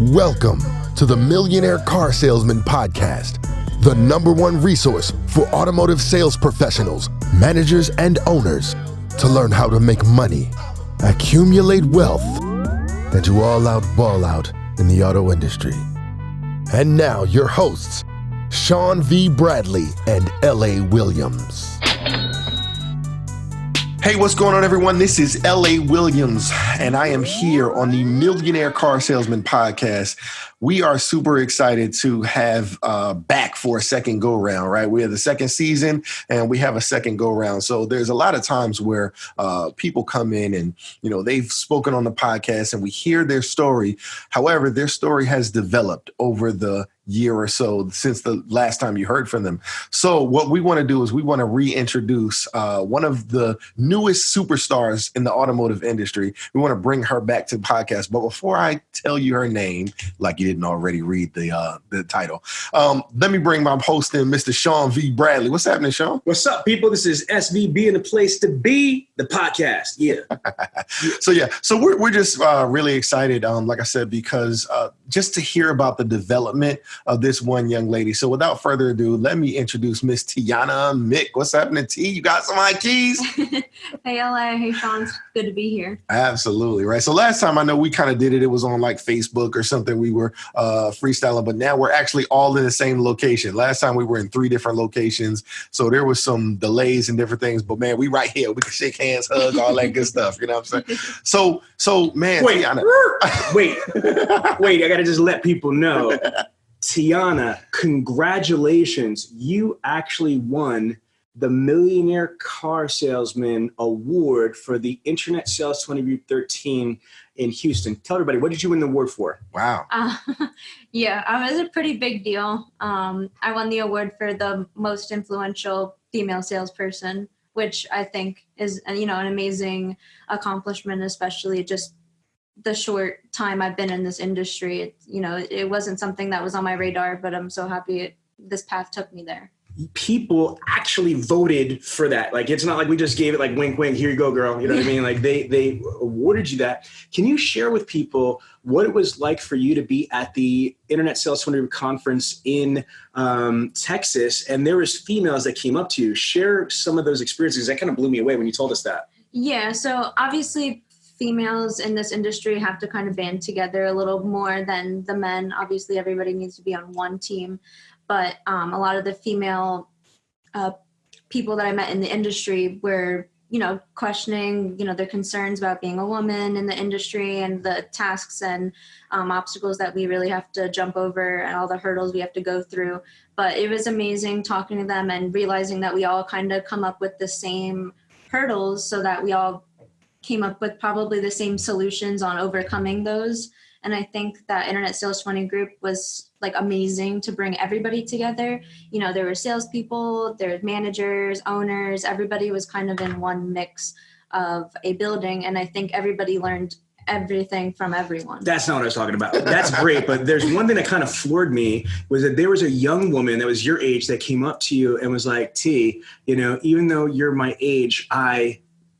Welcome to the Millionaire Car Salesman Podcast, the #1 resource for automotive sales professionals, managers, and owners to learn how to make money, accumulate wealth, and to all out ball out in the auto industry. And now your hosts, Sean V. Bradley and L.A. Williams. Hey, what's going on, everyone? This is L.A. Williams, and I am here on the Millionaire Car Salesman Podcast. We are super excited to have back for a second go-round, right? We have the second season, and we have a second go-round. So there's a lot of times where people come in and, they've spoken on the podcast, and we hear their story. However, their story has developed over the year or so since the last time you heard from them. So what we want to do is we want to reintroduce one of the newest superstars in the automotive industry. We want to bring her back to the podcast. But before I tell you her name, like you didn't already read the title, let me bring my host in, Mr. Sean V. Bradley. What's happening, Sean? What's up, people? This is SVB and the place to be, the podcast. Yeah. So we're just really excited, like I said, because just to hear about the development of this one young lady. So without further ado, let me introduce Miss Tianna Mick. What's happening, T? You got some high keys? Hey, LA. Hey, Sean. It's good to be here. Absolutely. Right. So last time I know we kind of did it. It was on like Facebook or something. We were freestyling, but now we're actually all in the same location. Last time we were in 3 different locations. So there was some delays and different things, but man, we right here. We can shake hands, hug, all that good stuff. You know what I'm saying? So man, wait, Tianna. wait, I got to just let people know. Tianna, congratulations. You actually won the Millionaire Car Salesman Award for the Internet Sales 2013 in Houston. Tell everybody, what did you win the award for? Wow. It was a pretty big deal. I won the award for the most influential female salesperson, which I think is, an amazing accomplishment, especially just the short time I've been in this industry. It wasn't something that was on my radar, but I'm so happy this path took me there. People actually voted for that. Like, it's not like we just gave it like wink, wink, here you go, girl. You know what I mean? Like they awarded you that. Can you share with people what it was like for you to be at the Internet Sales 20 conference in Texas? And there was females that came up to you. Share some of those experiences. That kind of blew me away when you told us that. Yeah. So obviously females in this industry have to kind of band together a little more than the men. Obviously, everybody needs to be on one team. But a lot of the female people that I met in the industry were, questioning, their concerns about being a woman in the industry and the tasks and obstacles that we really have to jump over and all the hurdles we have to go through. But it was amazing talking to them and realizing that we all kind of come up with the same hurdles so that we all came up with probably the same solutions on overcoming those. And I think that Internet Sales 20 group was like amazing to bring everybody together. There were salespeople, there were managers, owners, everybody was kind of in one mix of a building. And I think everybody learned everything from everyone. That's not what I was talking about. That's great. But there's one thing that kind of floored me was that there was a young woman that was your age that came up to you and was like, T, even though you're my age,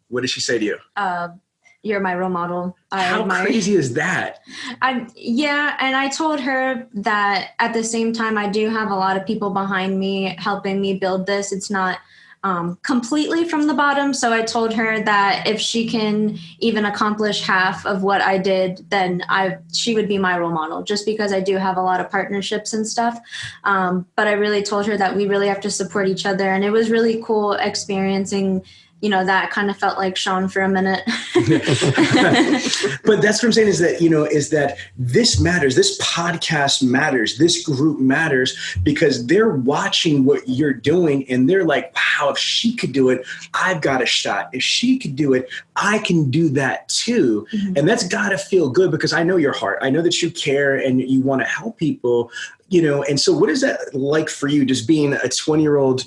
what did she say to you? You're my role model. How crazy is that? And I told her that at the same time, I do have a lot of people behind me helping me build this. It's not completely from the bottom. So I told her that if she can even accomplish half of what I did, then she would be my role model, just because I do have a lot of partnerships and stuff. But I really told her that we really have to support each other. And it was really cool experiencing that kind of felt like Sean for a minute. But that's what I'm saying is that this matters. This podcast matters. This group matters because they're watching what you're doing and they're like, wow, if she could do it, I've got a shot. If she could do it, I can do that too. Mm-hmm. And that's got to feel good because I know your heart. I know that you care and you want to help people. And so what is that like for you, just being a 20-year-old,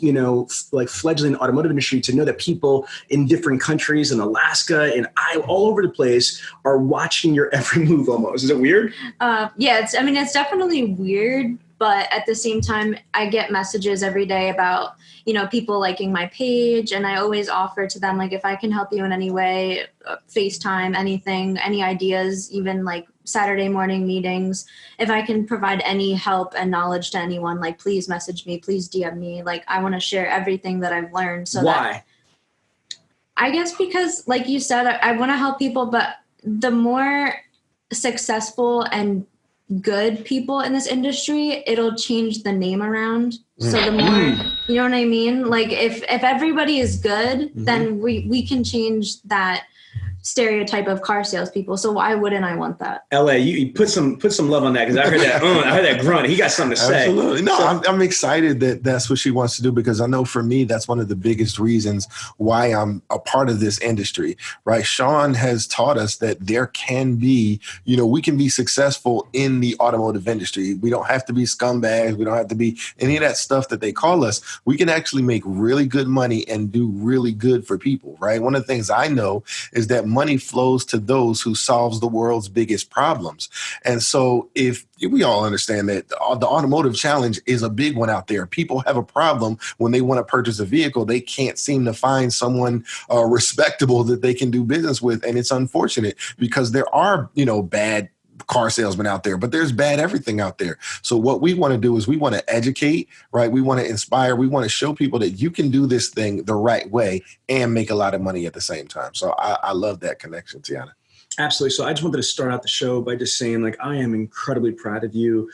like fledgling automotive industry, to know that people in different countries in Alaska and all over the place are watching your every move almost? Is it weird? It's definitely weird. But at the same time, I get messages every day about, people liking my page. And I always offer to them, like, if I can help you in any way, FaceTime, anything, any ideas, even like Saturday morning meetings. If I can provide any help and knowledge to anyone, like please message me, please DM me. Like I want to share everything that I've learned. So why? I guess because like you said, I want to help people, but the more successful and good people in this industry, it'll change the name around. So the more, you know what I mean? Like if everybody is good, then we can change that stereotype of car salespeople. So why wouldn't I want that? LA, you put some love on that, because I heard that. I heard that grunt. He got something to say. Absolutely. No, I'm excited that that's what she wants to do, because I know for me that's one of the biggest reasons why I'm a part of this industry. Right? Sean has taught us that there can be, we can be successful in the automotive industry. We don't have to be scumbags. We don't have to be any of that stuff that they call us. We can actually make really good money and do really good for people. Right? One of the things I know is that money flows to those who solves the world's biggest problems. And so if we all understand that the automotive challenge is a big one out there. People have a problem when they want to purchase a vehicle. They can't seem to find someone respectable that they can do business with. And it's unfortunate because there are, bad car salesmen out there, but there's bad everything out there. So what we want to do is we want to educate, right? We want to inspire. We want to show people that you can do this thing the right way and make a lot of money at the same time. So I love that connection, Tianna. Absolutely. So I just wanted to start out the show by just saying, like, I am incredibly proud of you,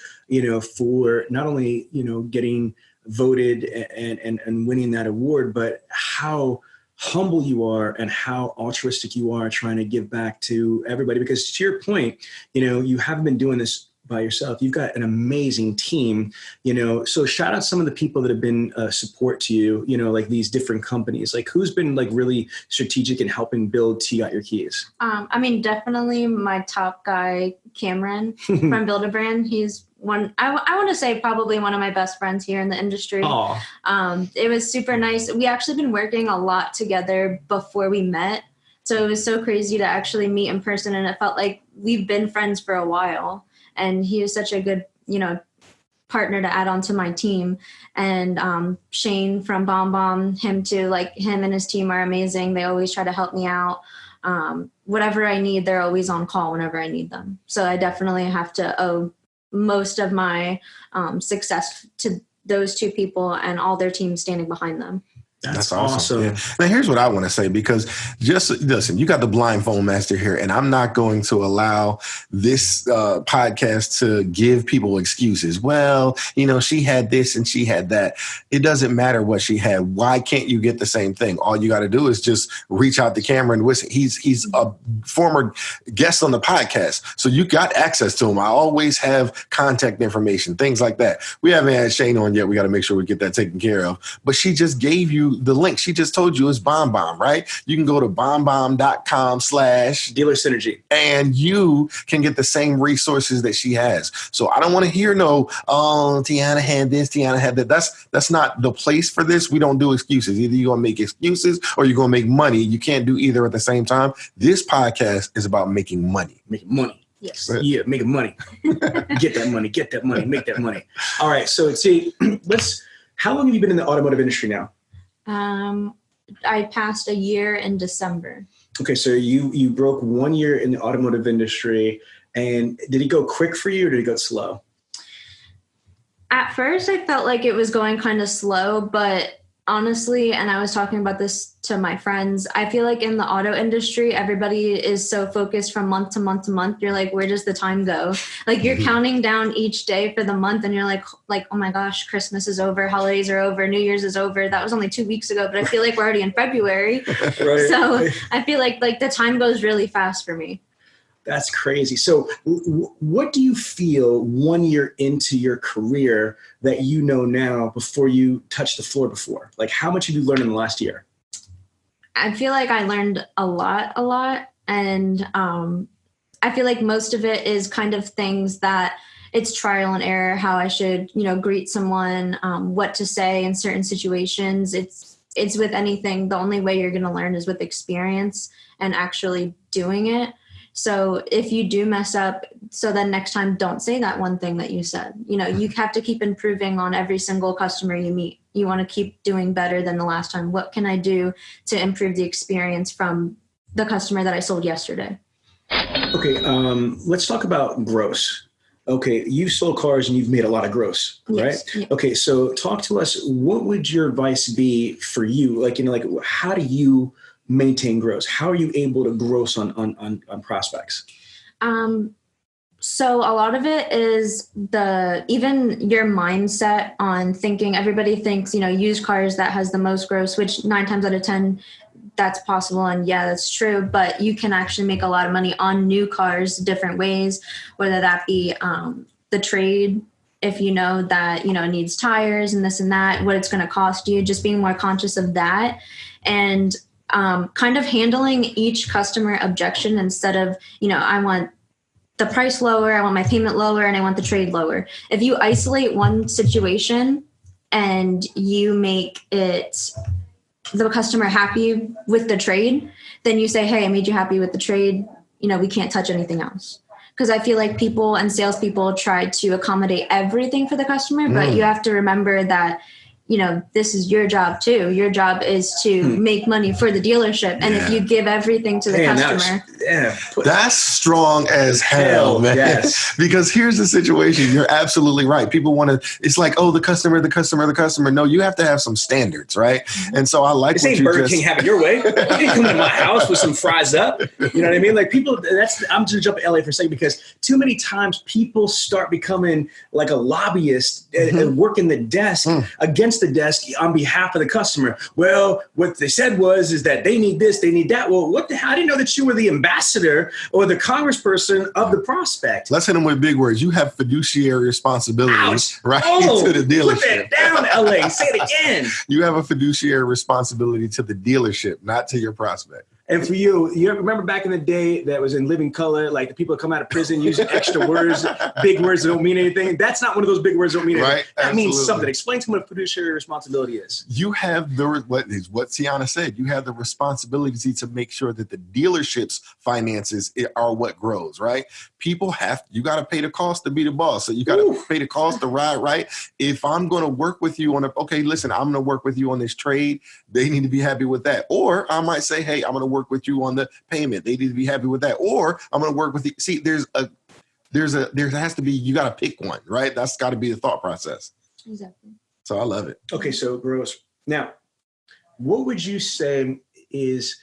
for not only, getting voted and winning that award, but how humble you are and how altruistic you are trying to give back to everybody. Because to your point, you haven't been doing this by yourself. You've got an amazing team, so shout out some of the people that have been support to you, like these different companies. Like who's been like really strategic in helping build T Got Your Keys? Definitely my top guy, Cameron from Build a Brand. He's one, I want to say probably one of my best friends here in the industry. It was super nice. We actually been working a lot together before we met. So it was so crazy to actually meet in person. And it felt like we've been friends for a while. And he was such a good, partner to add on to my team. And Shane from Bomb Bomb, him too, like him and his team are amazing. They always try to help me out. Whatever I need, they're always on call whenever I need them. So I definitely have to owe most of my success to those two people and all their teams standing behind them. That's awesome. Yeah. Now, here's what I want to say, because just listen, you got the blindfold master here, and I'm not going to allow this podcast to give people excuses. Well, she had this and she had that. It doesn't matter what she had. Why can't you get the same thing? All you got to do is just reach out to Cameron. He's a former guest on the podcast, so you got access to him. I always have contact information, things like that. We haven't had Shane on yet. We got to make sure we get that taken care of. But she just gave you the link. She just told you it's Bomb Bomb, right? You can go to bombbomb.com/dealer synergy, and you can get the same resources that she has. So I don't want to hear Tianna had this, Tianna had that. That's not the place for this. We don't do excuses. Either you're going to make excuses or you're going to make money. You can't do either at the same time. This podcast is about making money. Making money. Yes. Yeah, making money. Get that money. Get that money. Make that money. All right. So how long have you been in the automotive industry now? I passed a year in December. Okay, so you broke 1 year in the automotive industry, and did it go quick for you or did it go slow? At first, I felt like it was going kind of slow, but honestly, and I was talking about this to my friends, I feel like in the auto industry, everybody is so focused from month to month to month. You're like, where does the time go? Like you're counting down each day for the month and you're like, oh my gosh, Christmas is over, holidays are over, New Year's is over. That was only 2 weeks ago, but I feel like we're already in February. Right. So I feel like the time goes really fast for me. That's crazy. So what do you feel 1 year into your career that you know now before you touched the floor before? Like how much have you learned in the last year? I feel like I learned a lot. And I feel like most of it is kind of things that it's trial and error, how I should, greet someone, what to say in certain situations. It's with anything. The only way you're going to learn is with experience and actually doing it. So if you do mess up, so then next time don't say that one thing that you said. You have to keep improving on every single customer you meet. You want to keep doing better than the last time. What can I do to improve the experience from the customer that I sold yesterday? Okay, let's talk about gross. Okay, you've sold cars and you've made a lot of gross, right? Yes. Yeah. Okay, so talk to us. What would your advice be for you? Like, how do you maintain gross? How are you able to gross on prospects? So a lot of it is even your mindset on thinking. Everybody thinks, used cars that has the most gross, which 9 times out of 10, that's possible. And yeah, that's true. But you can actually make a lot of money on new cars different ways, whether that be the trade, if you know that, it needs tires and this and that, what it's going to cost you, just being more conscious of that. And kind of handling each customer objection instead of, I want the price lower, I want my payment lower, and I want the trade lower. If you isolate one situation and you make it the customer happy with the trade, then you say, hey, I made you happy with the trade. We can't touch anything else. Because I feel like people and salespeople try to accommodate everything for the customer, but you have to remember that, this is your job too. Your job is to make money for the dealership. And if you give everything to the customer. That's strong as hell, man. Yes. Because here's the situation. You're absolutely right. People want to, it's like, oh, the customer. No, you have to have some standards, right? And so I like this ain't Burger King have it your way. You didn't come to my house with some fries up. You know what I mean? Like people, I'm just jump to LA for a second because too many times people start becoming like a lobbyist and working the desk against the desk on behalf of the customer. Well, what they said is that they need this, they need that. Well, what the hell? I didn't know that you were the ambassador or the congressperson of the prospect. Let's hit them with big words. You have fiduciary responsibilities, right? To the dealership. Put that down, LA. Say it again. You have a fiduciary responsibility to the dealership, not to your prospect. And for you remember back in the day that was in Living Color, like the people that come out of prison using extra words, big words that don't mean anything. That's not one of those big words that don't mean anything. Right? That means something. Explain to me what fiduciary responsibility is. You have what Tianna said. You have the responsibility to make sure that the dealership's finances are what grows, right? People you got to pay the cost to be the boss. So you got to pay the cost to ride, right? If I'm going to work with you on I'm going to work with you on this trade. They need to be happy with that. Or I might say, hey, I'm going to work with you on the payment. They need to be happy with that. Or I'm going to work with you. See, there has to be, you got to pick one, right? That's got to be the thought process. Exactly. So I love it. Okay. So gross. Now, what would you say is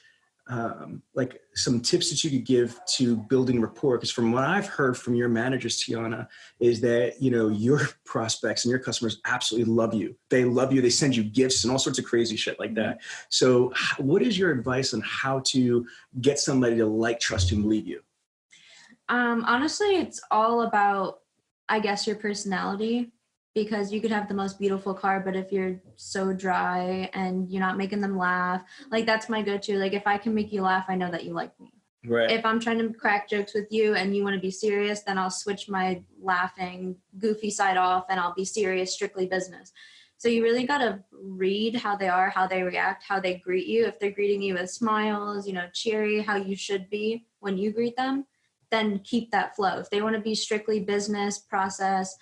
like some tips that you could give to building rapport? Because from what I've heard from your managers, Tianna, is that, your prospects and your customers absolutely love you. They love you. They send you gifts and all sorts of crazy shit like that. So what is your advice on how to get somebody to like, trust, and believe you? Honestly, it's all about, I guess, your personality. Because you could have the most beautiful car, but if you're so dry and you're not making them laugh, like that's my go-to. Like if I can make you laugh, I know that you like me. Right. If I'm trying to crack jokes with you and you want to be serious, then I'll switch my laughing, goofy side off and I'll be serious, strictly business. So you really got to read how they are, how they react, how they greet you. If they're greeting you with smiles, cheery, how you should be when you greet them, then keep that flow. If they want to be strictly business process,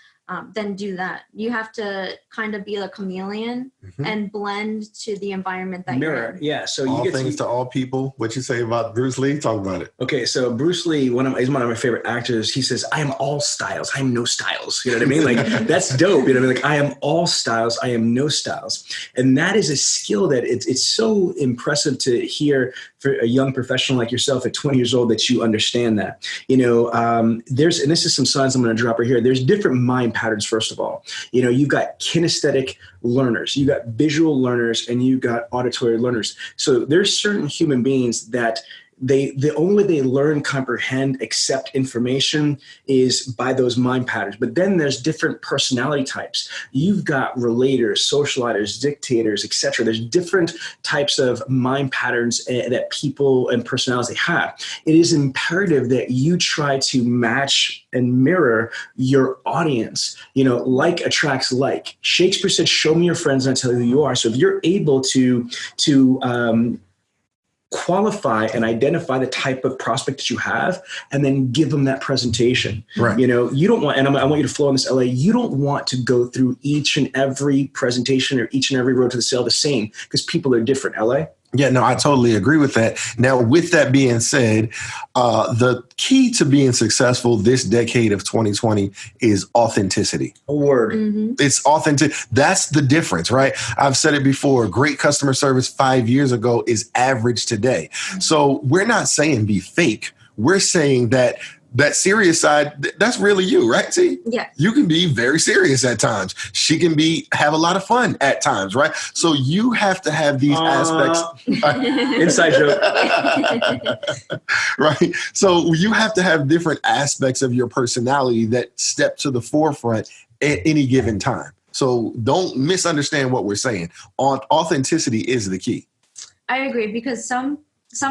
then do that. You have to kind of be a chameleon and blend to the environment that you're in. Yeah. So all things to all people. What you say about Bruce Lee? Talk about it. Okay. So Bruce Lee, he's one of my favorite actors. He says, I am all styles. I am no styles. You know what I mean? Like that's dope. You know what I mean? Like I am all styles. I am no styles. And that is a skill that it's so impressive to hear for a young professional like yourself at 20 years old that you understand that. And this is some signs I'm going to drop right here. There's different mind patterns, first of all. You've got kinesthetic learners, you got visual learners, and you got auditory learners. So there's certain human beings that the only way they learn, comprehend, accept information is by those mind patterns. But then there's different personality types. You've got relators, socializers, dictators, etc. There's different types of mind patterns that people and personalities have. It is imperative that you try to match and mirror your audience. Like attracts like. Shakespeare said, show me your friends and I'll tell you who you are. So if you're able to qualify and identify the type of prospect that you have and then give them that presentation. Right. You don't want, and I want you to flow on this, LA, you don't want to go through each and every presentation or each and every road to the sale the same because people are different, LA. Yeah, no, I totally agree with that. Now, with that being said, the key to being successful this decade of 2020 is authenticity. A word. Mm-hmm. It's authentic. That's the difference, right? I've said it before. Great customer service 5 years ago is average today. So we're not saying be fake. We're saying that serious side, that's really you, right? See, Yes. you can be very serious at times. She can have a lot of fun at times, right? So you have to have these aspects. Inside joke. Right. So you have to have different aspects of your personality that step to the forefront at any given time. So don't misunderstand what we're saying. Authenticity is the key. I agree, because some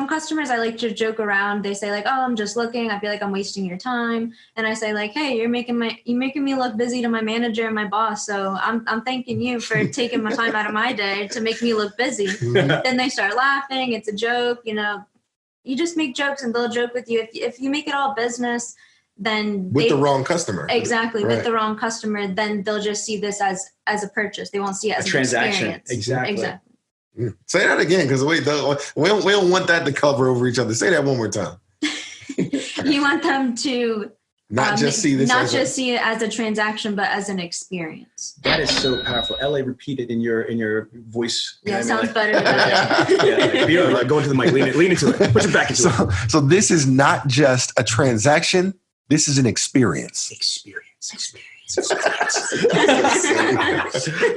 customers, I like to joke around. They say like, "Oh, I'm just looking. I feel like I'm wasting your time." And I say like, "Hey, you're making me look busy to my manager and my boss. So I'm thanking you for taking my time out of my day to make me look busy." Mm-hmm. Then they start laughing. It's a joke. You just make jokes and they'll joke with you. If you make it all business, then with the wrong customer. Exactly. Right. With the wrong customer, then they'll just see this as a purchase. They won't see it as a transaction. Exactly. Say that again, because we don't want that to cover over each other. Say that one more time. You want them to not just see it as a transaction, but as an experience. That is so powerful. LA, repeat it in your voice. Yeah, sounds better. Like go into the mic, lean into it. Put your back into it. So this is not just a transaction. This is an experience. Experience.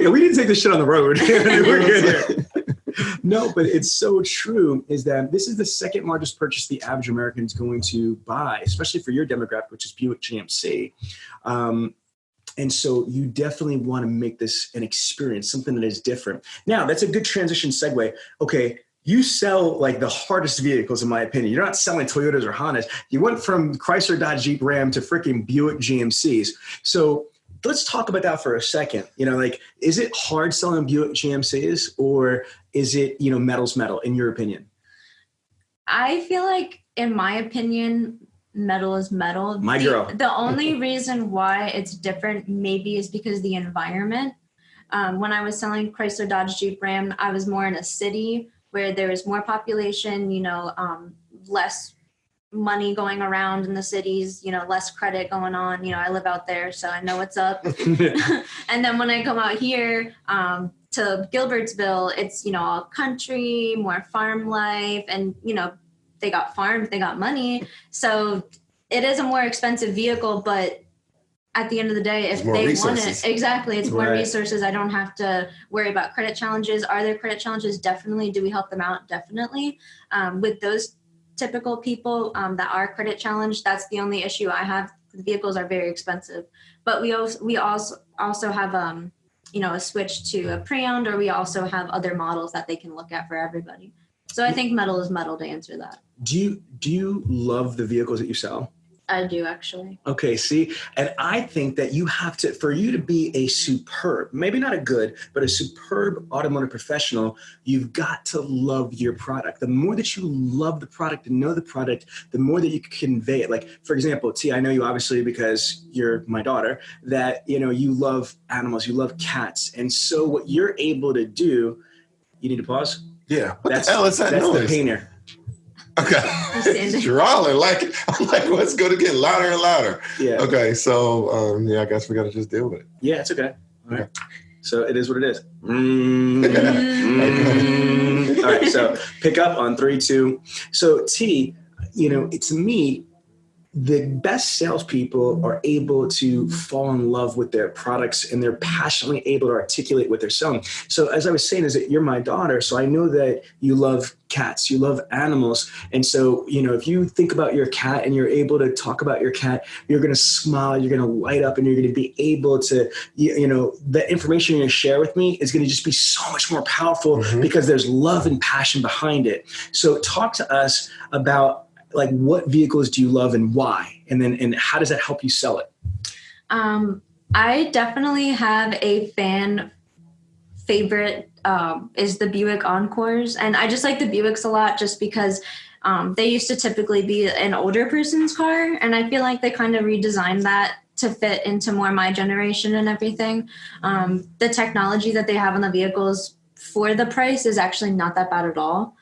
Yeah, we didn't take this shit on the road. We're good here. No, but it's so true, is that this is the second largest purchase the average American is going to buy, especially for your demographic, which is Buick GMC. And so you definitely want to make this an experience, something that is different. Now, that's a good transition segue. Okay, you sell like the hardest vehicles, in my opinion. You're not selling Toyotas or Hondas. You went from Chrysler, Dodge, Jeep, Ram to freaking Buick GMCs. So let's talk about that for a second. Is it hard selling Buick GMCs, or is it, metal's metal, in your opinion? I feel like, in my opinion, metal is metal. The only reason why it's different maybe is because the environment. When I was selling Chrysler, Dodge, Jeep, Ram, I was more in a city where there is more population, less money going around in the cities, less credit going on. I live out there, so I know what's up. And then when I come out here to Gilbertsville, it's, all country, more farm life, and, they got farms, they got money. So it is a more expensive vehicle, but at the end of the day, if they want it, exactly, it's more resources. I don't have to worry about credit challenges. Are there credit challenges? Definitely. Do we help them out? Definitely. With those typical people that are credit challenged, that's the only issue I have. The vehicles are very expensive, but we also have a switch to a pre-owned, or we also have other models that they can look at for everybody. So I think metal is metal, to answer that. Do you love the vehicles that you sell? I do, actually. Okay, see, and I think that for you to be a superb, maybe not a good, but a superb automotive professional, you've got to love your product. The more that you love the product and know the product, the more that you can convey it. Like, for example, T, I know you obviously because you're my daughter, that, you love animals, you love cats. And so what you're able to do, you need to pause? Yeah. What the hell is that That's noise? The painter. Okay. Drawing I'm like, what's going to get louder and louder? Yeah. Okay. So, I guess we got to just deal with it. Yeah, it's okay. All right. So it is what it is. All right. So pick up on 3, 2. So T, to me, the best salespeople are able to fall in love with their products, and they're passionately able to articulate what they're selling. So as I was saying, is that you're my daughter, so I know that you love cats, you love animals. And so, if you think about your cat and you're able to talk about your cat, you're going to smile, you're going to light up, and you're going to be able to, the information you're going to share with me is going to just be so much more powerful because there's love and passion behind it. So talk to us about, like, what vehicles do you love and why? And how does that help you sell it? I definitely have a fan favorite is the Buick Encores. And I just like the Buicks a lot just because they used to typically be an older person's car. And I feel like they kind of redesigned that to fit into more my generation and everything. The technology that they have on the vehicles for the price is actually not that bad at all.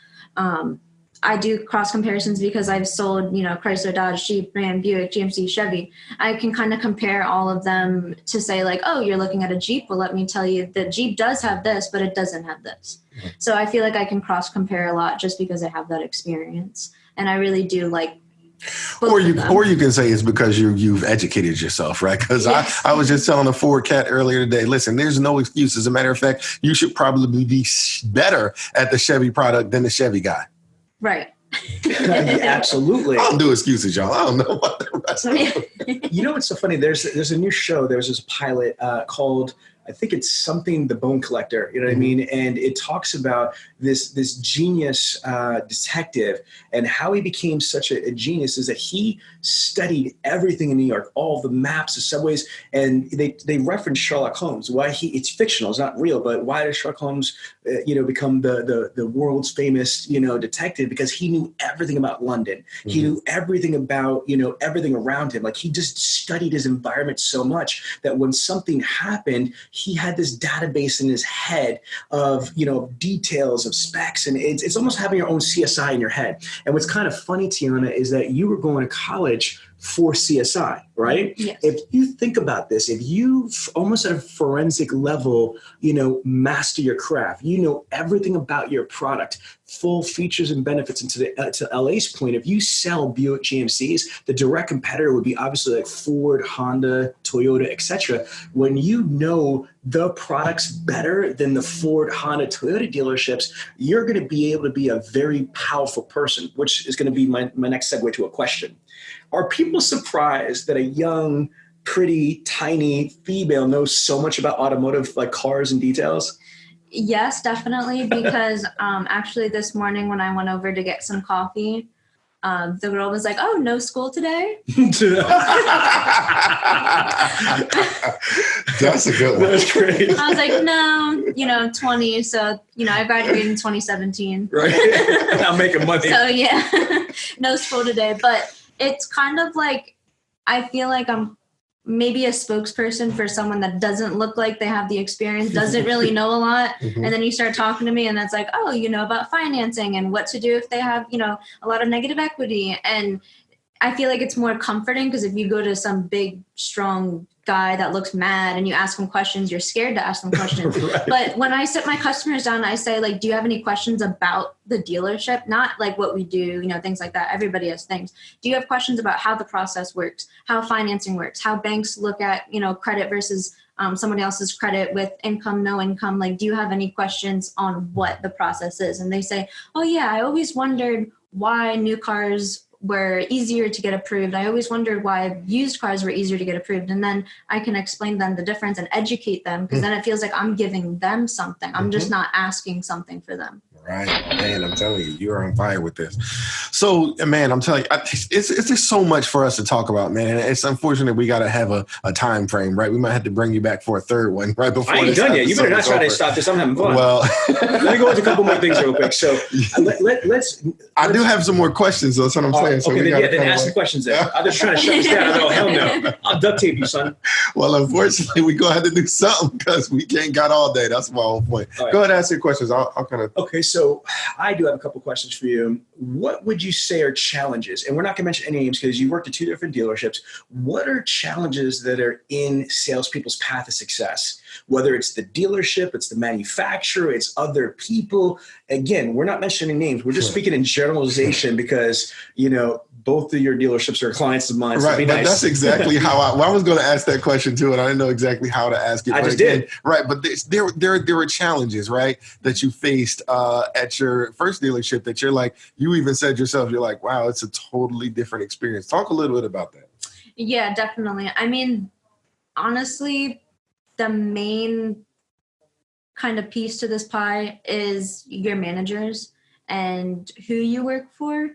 I do cross comparisons because I've sold, Chrysler, Dodge, Jeep, Ram, Buick, GMC, Chevy. I can kind of compare all of them to say like, oh, you're looking at a Jeep. Well, let me tell you the Jeep does have this, but it doesn't have this. Mm-hmm. So I feel like I can cross compare a lot just because I have that experience. And I really do like or you can say it's because you've educated yourself, right? Because yes. I was just telling a Ford cat earlier today, listen, there's no excuse. As a matter of fact, you should probably be better at the Chevy product than the Chevy guy. Right. Absolutely. I'll do excuses, y'all. I don't know what the rest of it. You know what's so funny? There's a new show. There's this pilot called, I think it's something, The Bone Collector, you know what I mean? And it talks about this genius detective, and how he became such a genius is that he studied everything in New York, all the maps, the subways, and they reference Sherlock Holmes. Why it's fictional, it's not real, but why does Sherlock Holmes, become the world's famous, detective? Because he knew everything about London. Mm-hmm. He knew everything about, everything around him. Like, he just studied his environment so much that when something happened, he had this database in his head of, details, of specs, and it's almost having your own CSI in your head. And what's kind of funny, Tianna, is that you were going to college for CSI, right? Yes. If you think about this, if you almost at a forensic level, master your craft, everything about your product, full features and benefits, and to LA's point, if you sell Buick GMCs, the direct competitor would be obviously like Ford, Honda, Toyota, etc. When you know the products better than the Ford, Honda, Toyota dealerships, you're going to be able to be a very powerful person, which is going to be my next segue to a question. Are people surprised that a young, pretty, tiny female knows so much about automotive, like cars and details? Yes, definitely. Because actually this morning when I went over to get some coffee, the girl was like, "Oh, no school today?" That's a good one. That's great. I was like, no, 20. So, I graduated in 2017. Right. I'm making money. So, yeah, no school today. But it's kind of like, I feel like I'm maybe a spokesperson for someone that doesn't look like they have the experience, doesn't really know a lot. Mm-hmm. And then you start talking to me and that's like, oh, about financing and what to do if they have, a lot of negative equity. And I feel like it's more comforting because if you go to some big, strong guy that looks mad and you ask him questions, you're scared to ask them questions. Right. But when I sit my customers down, I say, like, do you have any questions about the dealership? Not like what we do, things like that. Everybody has things. Do you have questions about how the process works, how financing works, how banks look at, credit versus somebody else's credit with income, no income? Like, do you have any questions on what the process is? And they say, oh yeah, I always wondered why new cars were easier to get approved. I always wondered why used cars were easier to get approved. And then I can explain them the difference and educate them, because then it feels like I'm giving them something. I'm just not asking something for them. Right. Man, I'm telling you, you're on fire with this. So, man, I'm telling you, it's just so much for us to talk about, man. And it's unfortunate we got to have a time frame, right? We might have to bring you back for a third one right before. I ain't done yet. You better not try to stop this. I'm having fun. Well, let me go into a couple more things real quick. So let's I do have some more questions, though. That's what I'm saying. So okay, then ask the questions then. I'm just trying to shut this down. Oh, hell no. I'll duct tape you, son. Well, unfortunately, we're going to have to do something because we can't got all day. That's my whole point. Right. Go ahead and ask your questions. I'll kind of. Okay, so I do have a couple questions for you. What would you say are challenges? And we're not going to mention any names because you worked at two different dealerships. What are challenges that are in salespeople's path of success? Whether it's the dealership, it's the manufacturer, it's other people. Again, we're not mentioning names. We're just speaking in generalization because, both of your dealerships are clients of mine. So right, but nice. That's exactly how I was going to ask that question too, and I didn't know exactly how to ask it. I just did. Right, but there were challenges, right, that you faced at your first dealership that you're like, you even said yourself, you're like, wow, it's a totally different experience. Talk a little bit about that. Yeah, definitely. I mean, honestly, the main kind of piece to this pie is your managers and who you work for.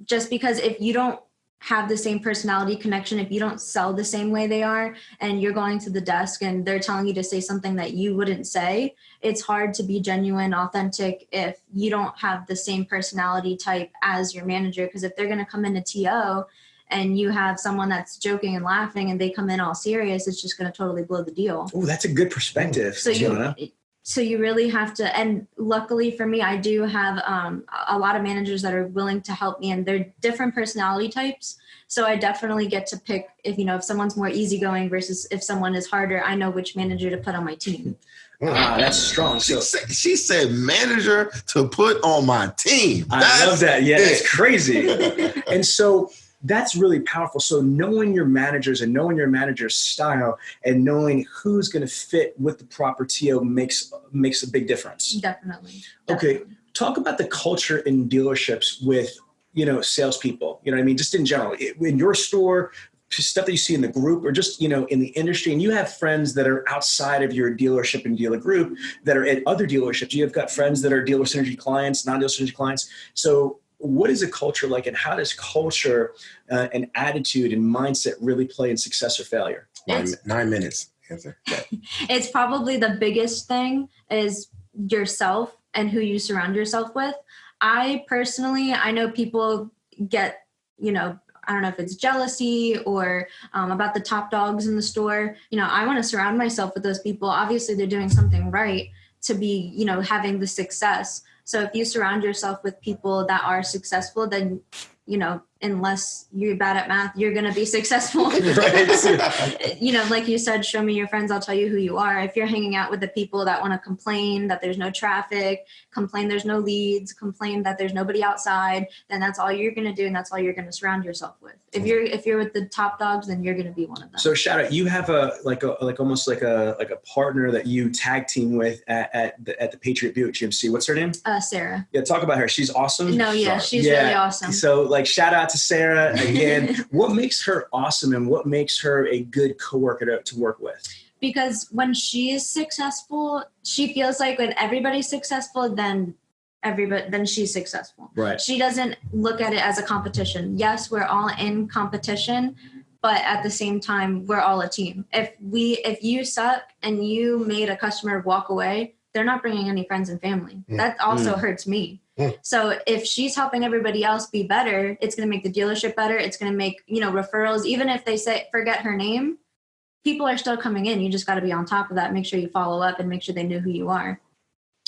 Just because if you don't have the same personality connection, if you don't sell the same way they are, and you're going to the desk and they're telling you to say something that you wouldn't say, it's hard to be genuine, authentic if you don't have the same personality type as your manager. Because if they're going to come in a TO and you have someone that's joking and laughing and they come in all serious, it's just going to totally blow the deal. Oh, that's a good perspective. So So you really have to, and luckily for me, I do have a lot of managers that are willing to help me, and they're different personality types. So I definitely get to pick if someone's more easygoing versus if someone is harder, I know which manager to put on my team. That's strong. So She said manager to put on my team. I love that. Yeah, it's crazy. And so that's really powerful. So knowing your managers and knowing your manager's style and knowing who's going to fit with the proper TO makes a big difference. Definitely. Okay. Talk about the culture in dealerships with, salespeople, you know what I mean? Just in general, in your store, stuff that you see in the group or just, in the industry, and you have friends that are outside of your dealership and dealer group that are at other dealerships. You've got friends that are dealer synergy clients, non-dealer synergy clients. So what is a culture like, and how does culture and attitude and mindset really play in success or failure? 9 minutes. Answer. It's probably the biggest thing is yourself and who you surround yourself with. I know people get, I don't know if it's jealousy or about the top dogs in the store. I want to surround myself with those people. Obviously, they're doing something right to be, having the success. So if you surround yourself with people that are successful, then, unless you're bad at math, you're going to be successful. Like you said, show me your friends, I'll tell you who you are. If you're hanging out with the people that want to complain that there's no traffic, complain there's no leads, complain that there's nobody outside, then that's all you're going to do. And that's all you're going to surround yourself with. If you're with the top dogs, then you're going to be one of them. So shout out, you have almost like a partner that you tag team with at the Patriot Buick GMC. What's her name? Sarah. Yeah. Talk about her. She's awesome. No, yeah. She's really awesome. So shout out to Sarah again. What makes her awesome and what makes her a good coworker to work with? Because when she is successful, she feels like when everybody's successful, then she's successful. Right. She doesn't look at it as a competition. Yes, we're all in competition, but at the same time, we're all a team. If you suck and you made a customer walk away, they're not bringing any friends and family. That also hurts me. So if she's helping everybody else be better, it's going to make the dealership better. It's going to make, referrals. Even if they forget her name, people are still coming in. You just got to be on top of that. Make sure you follow up and make sure they know who you are.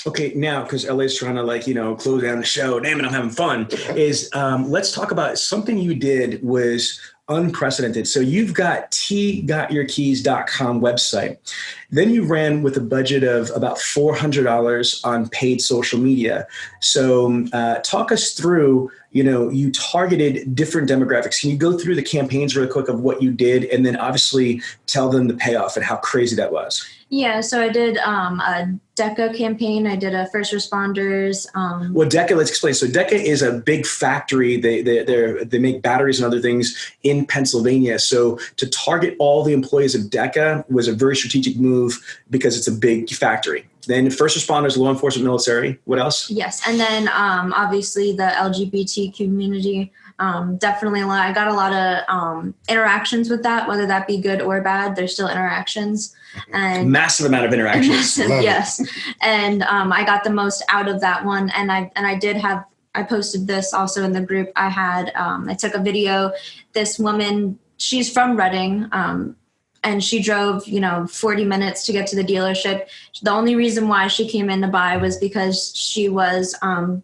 Okay, now, because LA's trying to close down the show, damn it, I'm having fun, is let's talk about something you did was unprecedented. So you've got tgotyourkeys.com website. Then you ran with a budget of about $400 on paid social media. So talk us through, you targeted different demographics. Can you go through the campaigns really quick of what you did and then obviously tell them the payoff and how crazy that was? Yeah, so I did a DECA campaign. I did a first responders. Well, DECA, let's explain. So DECA is a big factory. They make batteries and other things in Pennsylvania. So to target all the employees of DECA was a very strategic move because it's a big factory. Then first responders, law enforcement, military. What else? Yes, and then obviously the LGBT community. Definitely, I got a lot of interactions with that, whether that be good or bad. There's still interactions, and massive amount of interactions. Yes, and I got the most out of that one. And I posted this also in the group. I took a video. This woman, she's from Reading. And she drove, 40 minutes to get to the dealership. The only reason why she came in to buy was because she was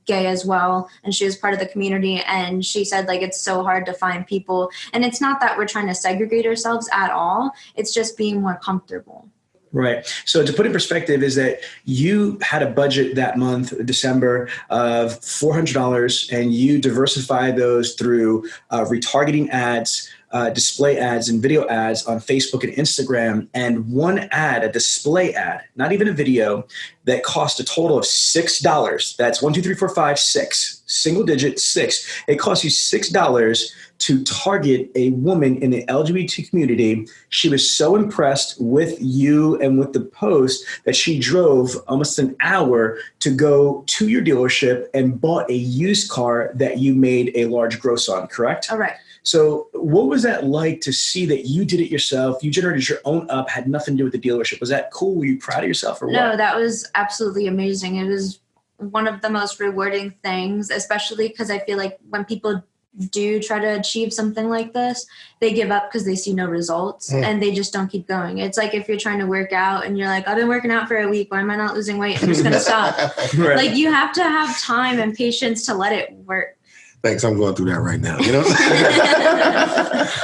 gay as well. And she was part of the community. And she said, it's so hard to find people. And it's not that we're trying to segregate ourselves at all. It's just being more comfortable. Right. So to put in perspective is that you had a budget that month, December, of $400, and you diversified those through retargeting ads, display ads and video ads on Facebook and Instagram, and one ad, a display ad, not even a video, that cost a total of $6. That's 1, 2, 3, 4, 5, 6, single digit 6. It cost you $6 to target a woman in the LGBT community. She was so impressed with you and with the post that she drove almost an hour to go to your dealership and bought a used car that you made a large gross on, correct? All right. So what was that like to see that you did it yourself? You generated your own up, had nothing to do with the dealership. Was that cool? Were you proud of yourself or what? No, that was absolutely amazing. It was one of the most rewarding things, especially because I feel like when people do try to achieve something like this, they give up because they see no results and they just don't keep going. It's like if you're trying to work out and you're like, I've been working out for a week. Why am I not losing weight? I'm just going to stop. Right. Like you have to have time and patience to let it work. Thanks. I'm going through that right now. You know,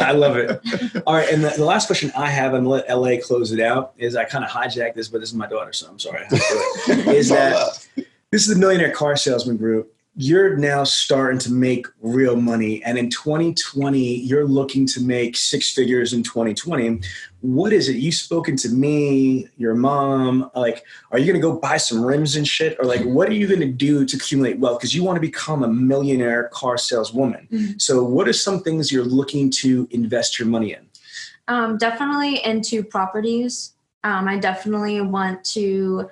I love it. All right. And the last question I have, and let LA close it out, is I kind of hijacked this, but this is my daughter, so I'm sorry. Is that this is the Millionaire Car Salesman Group. You're now starting to make real money. And in 2020, you're looking to make six figures in 2020. What is it? You've spoken to me, your mom, like, are you going to go buy some rims and shit? Or like, what are you going to do to accumulate wealth? Because you want to become a millionaire car saleswoman. Mm-hmm. So what are some things you're looking to invest your money in? Definitely into properties. I definitely want to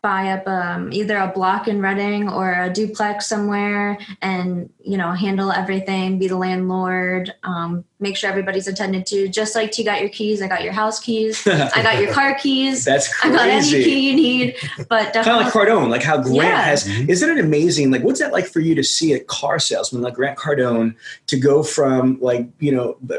buy up either a block in Reading or a duplex somewhere and, handle everything, be the landlord, make sure everybody's attended to. Just like you got your keys, I got your house keys, I got your car keys. That's crazy. I got any key you need. But definitely, kind of like Cardone, like how Grant has. Isn't it amazing? Like, what's that like for you to see a car salesman like Grant Cardone to go from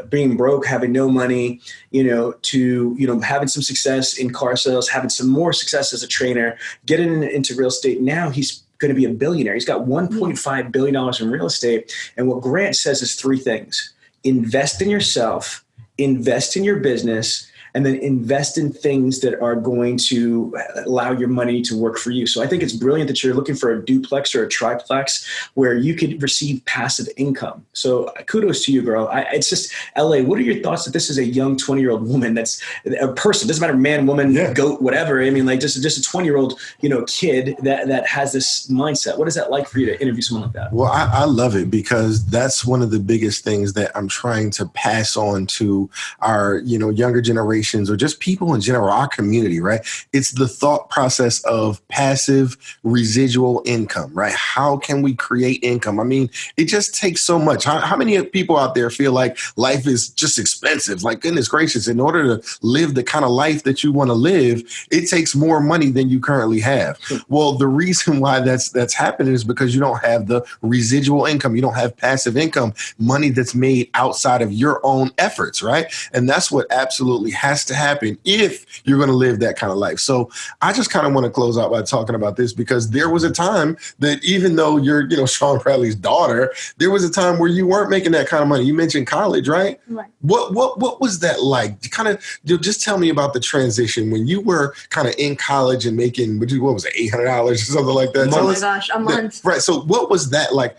being broke, having no money, to having some success in car sales, having some more success as a trainer, getting into real estate. Now he's going to be a billionaire. He's got $1.5 billion in real estate. And what Grant says is three things: invest in yourself, invest in your business, and then invest in things that are going to allow your money to work for you. So I think it's brilliant that you're looking for a duplex or a triplex where you could receive passive income. So kudos to you, girl. It's just, LA, what are your thoughts that this is a young 20-year-old woman that's a person, doesn't matter man, woman, goat, whatever. I mean, like just a 20-year-old, kid that has this mindset. What is that like for you to interview someone like that? Well, I love it because that's one of the biggest things that I'm trying to pass on to our, younger generation or just people in general, our community, right? It's the thought process of passive residual income, right? How can we create income? I mean, it just takes so much. How many people out there feel like life is just expensive? Like, goodness gracious, in order to live the kind of life that you want to live, it takes more money than you currently have. Well, the reason why that's happening is because you don't have the residual income. You don't have passive income, money that's made outside of your own efforts, right? And that's what absolutely has to happen if you're going to live that kind of life. So I just kind of want to close out by talking about this because there was a time that even though you're, Sean Bradley's daughter, there was a time where you weren't making that kind of money. You mentioned college, right? Right. What was that like? Kind of just tell me about the transition when you were kind of in college and making, what was it, $800 or something like that? Oh my gosh, a month. Right. So what was that like?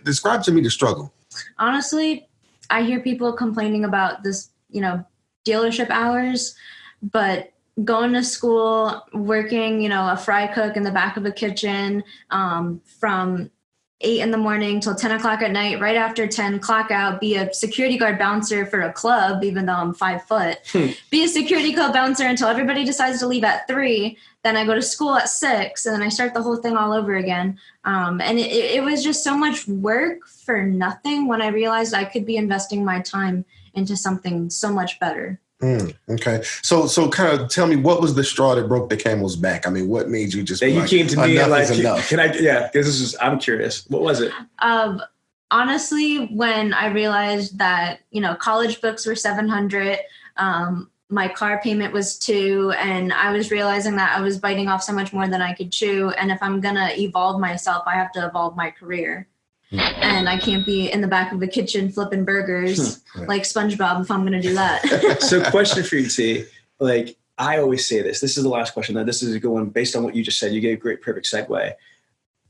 Describe to me the struggle. Honestly, I hear people complaining about this, dealership hours, but going to school, working, a fry cook in the back of a kitchen from 8 a.m. till 10 o'clock at night, right after 10, clock out, be a security guard bouncer for a club, even though I'm 5 foot, be a security club bouncer until everybody decides to leave at 3. Then I go to school at 6 and then I start the whole thing all over again. And it was just so much work for nothing when I realized I could be investing my time into something so much better. Okay. So kind of tell me, what was the straw that broke the camel's back? I mean, what made you just you came to me and like, enough? Can I, because I'm curious. What was it? Honestly, when I realized that, college books were $700, my car payment was $2, and I was realizing that I was biting off so much more than I could chew. And if I'm going to evolve myself, I have to evolve my career. And I can't be in the back of the kitchen flipping burgers like SpongeBob if I'm going to do that. So question for you, T. Like, I always say this. This is the last question. Now, this is going based on what you just said. You gave a great, perfect segue.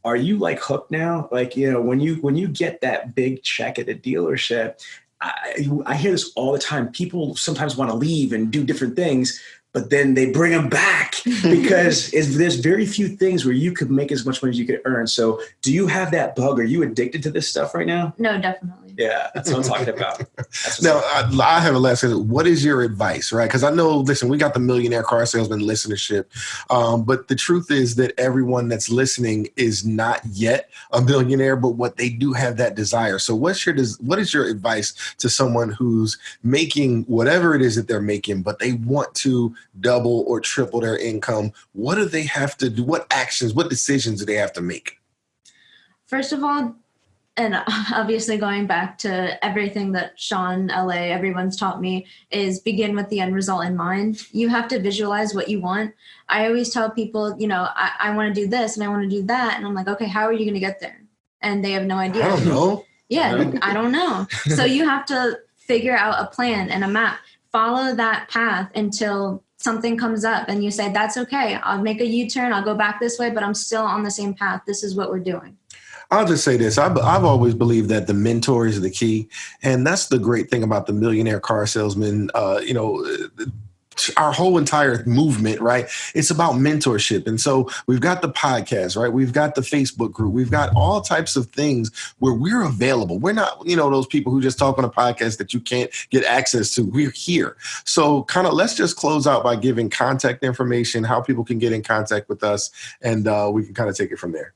Are you like hooked now? Like, when you get that big check at the dealership, I hear this all the time. People sometimes want to leave and do different things, but then they bring them back because there's very few things where you could make as much money as you could earn. So do you have that bug? Are you addicted to this stuff right now? No, definitely. Yeah, that's what I'm talking about. Now, I have a last question. What is your advice, right? Because I know, listen, we got the Millionaire Car Salesman listenership, but the truth is that everyone that's listening is not yet a millionaire, but what they do have that desire. So what is your advice to someone who's making whatever it is that they're making, but they want to double or triple their income? What do they have to do? What actions, what decisions do they have to make? First of all, And obviously going back to everything that Sean, LA, everyone's taught me is begin with the end result in mind. You have to visualize what you want. I always tell people, I want to do this and I want to do that. And I'm like, okay, how are you going to get there? And they have no idea. I don't know. Yeah, I don't know. So you have to figure out a plan and a map. Follow that path until something comes up and you say, that's okay. I'll make a U-turn. I'll go back this way, but I'm still on the same path. This is what we're doing. I'll just say this. I've always believed that the mentor is the key. And that's the great thing about the Millionaire Car Salesman, our whole entire movement, right? It's about mentorship. And so we've got the podcast, right? We've got the Facebook group. We've got all types of things where we're available. We're not, those people who just talk on a podcast that you can't get access to. We're here. So kind of let's just close out by giving contact information, how people can get in contact with us, and we can kind of take it from there.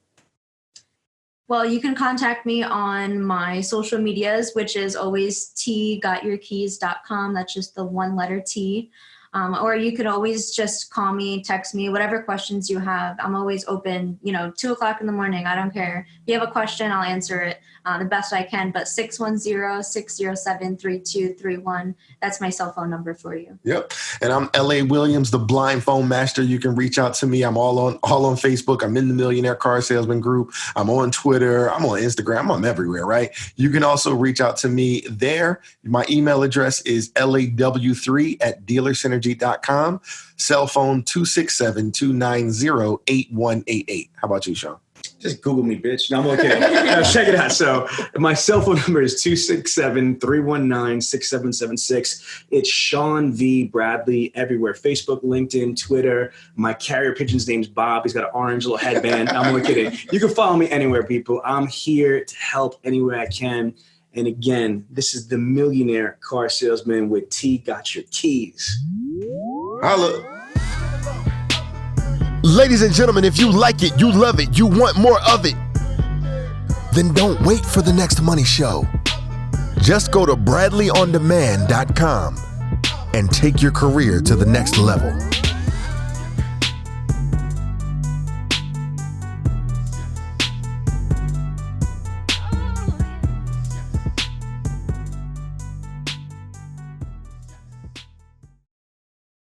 Well, you can contact me on my social medias, which is always tgotyourkeys.com. That's just the one letter T. Or you could always just call me, text me, whatever questions you have. I'm always open, 2:00 in the morning. I don't care. If you have a question, I'll answer it the best I can. But 610-607-3231. That's my cell phone number for you. Yep. And I'm L.A. Williams, the blind phone master. You can reach out to me. I'm all on Facebook. I'm in the Millionaire Car Salesman group. I'm on Twitter. I'm on Instagram. I'm everywhere, right? You can also reach out to me there. My email address is law3@dealersynergy.com. Cell phone 267-290-8188. How about you, Sean? Just Google me, bitch. No, I'm okay. No, check it out. So my cell phone number is 267-319-6776. It's Sean V. Bradley everywhere. Facebook, LinkedIn, Twitter. My carrier pigeon's name's Bob. He's got an orange little headband. I'm only kidding. You can follow me anywhere, people. I'm here to help any way I can. And again, this is the Millionaire Car Salesman with T. Got Your Keys. Holla. Ladies and gentlemen, if you like it, you love it, you want more of it, then don't wait for the next money show. Just go to bradleyondemand.com and take your career to the next level.